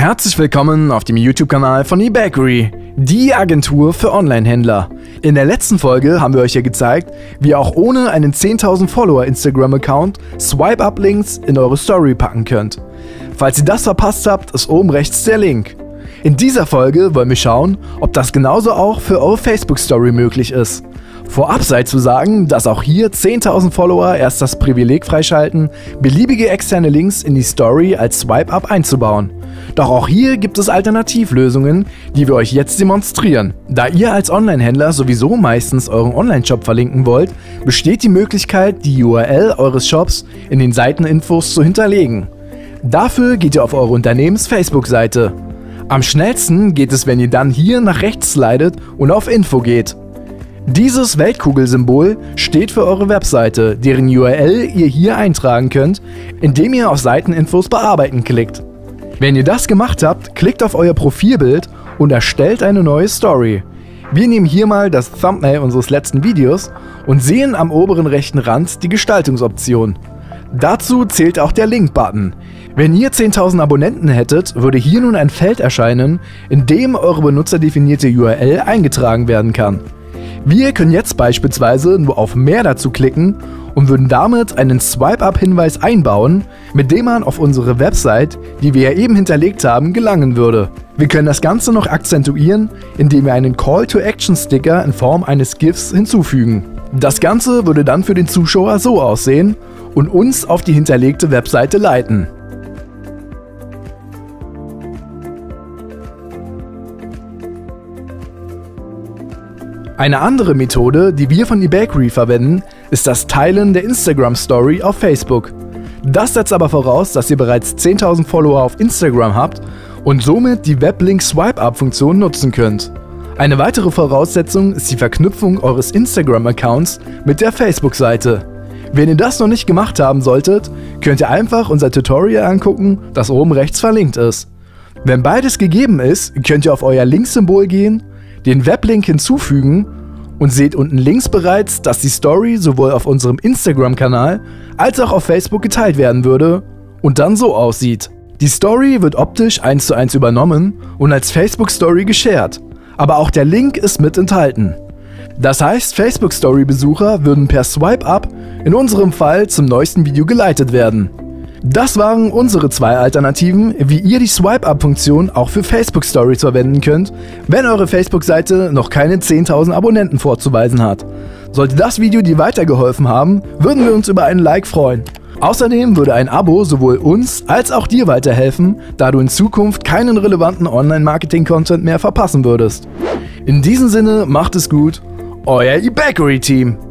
Herzlich willkommen auf dem YouTube-Kanal von eBakery, die Agentur für Online-Händler. In der letzten Folge haben wir euch ja gezeigt, wie ihr auch ohne einen 10.000 Follower Instagram-Account Swipe-Up-Links in eure Story packen könnt. Falls ihr das verpasst habt, ist oben rechts der Link. In dieser Folge wollen wir schauen, ob das genauso auch für eure Facebook-Story möglich ist. Vorab sei zu sagen, dass auch hier 10.000 Follower erst das Privileg freischalten, beliebige externe Links in die Story als Swipe-Up einzubauen. Doch auch hier gibt es Alternativlösungen, die wir euch jetzt demonstrieren. Da ihr als Online-Händler sowieso meistens euren Online-Shop verlinken wollt, besteht die Möglichkeit, die URL eures Shops in den Seiteninfos zu hinterlegen. Dafür geht ihr auf eure Unternehmens-Facebook-Seite. Am schnellsten geht es, wenn ihr dann hier nach rechts slidet und auf Info geht. Dieses Weltkugelsymbol steht für eure Webseite, deren URL ihr hier eintragen könnt, indem ihr auf Seiteninfos bearbeiten klickt. Wenn ihr das gemacht habt, klickt auf euer Profilbild und erstellt eine neue Story. Wir nehmen hier mal das Thumbnail unseres letzten Videos und sehen am oberen rechten Rand die Gestaltungsoption. Dazu zählt auch der Link-Button. Wenn ihr 10.000 Abonnenten hättet, würde hier nun ein Feld erscheinen, in dem eure benutzerdefinierte URL eingetragen werden kann. Wir können jetzt beispielsweise nur auf Mehr dazu klicken und würden damit einen Swipe-Up-Hinweis einbauen, mit dem man auf unsere Website, die wir ja eben hinterlegt haben, gelangen würde. Wir können das Ganze noch akzentuieren, indem wir einen Call-to-Action-Sticker in Form eines GIFs hinzufügen. Das Ganze würde dann für den Zuschauer so aussehen und uns auf die hinterlegte Webseite leiten. Eine andere Methode, die wir von eBakery verwenden, ist das Teilen der Instagram-Story auf Facebook. Das setzt aber voraus, dass ihr bereits 10.000 Follower auf Instagram habt und somit die Weblink-Swipe-Up-Funktion nutzen könnt. Eine weitere Voraussetzung ist die Verknüpfung eures Instagram-Accounts mit der Facebook-Seite. Wenn ihr das noch nicht gemacht haben solltet, könnt ihr einfach unser Tutorial angucken, das oben rechts verlinkt ist. Wenn beides gegeben ist, könnt ihr auf euer Link-Symbol gehen, den Weblink hinzufügen und seht unten links bereits, dass die Story sowohl auf unserem Instagram-Kanal als auch auf Facebook geteilt werden würde und dann so aussieht. Die Story wird optisch 1:1 übernommen und als Facebook-Story geshared, aber auch der Link ist mit enthalten. Das heißt, Facebook-Story-Besucher würden per Swipe-Up in unserem Fall zum neuesten Video geleitet werden. Das waren unsere zwei Alternativen, wie ihr die Swipe-Up-Funktion auch für Facebook-Stories verwenden könnt, wenn eure Facebook-Seite noch keine 10.000 Abonnenten vorzuweisen hat. Sollte das Video dir weitergeholfen haben, würden wir uns über einen Like freuen. Außerdem würde ein Abo sowohl uns als auch dir weiterhelfen, da du in Zukunft keinen relevanten Online-Marketing-Content mehr verpassen würdest. In diesem Sinne, macht es gut, euer eBakery-Team!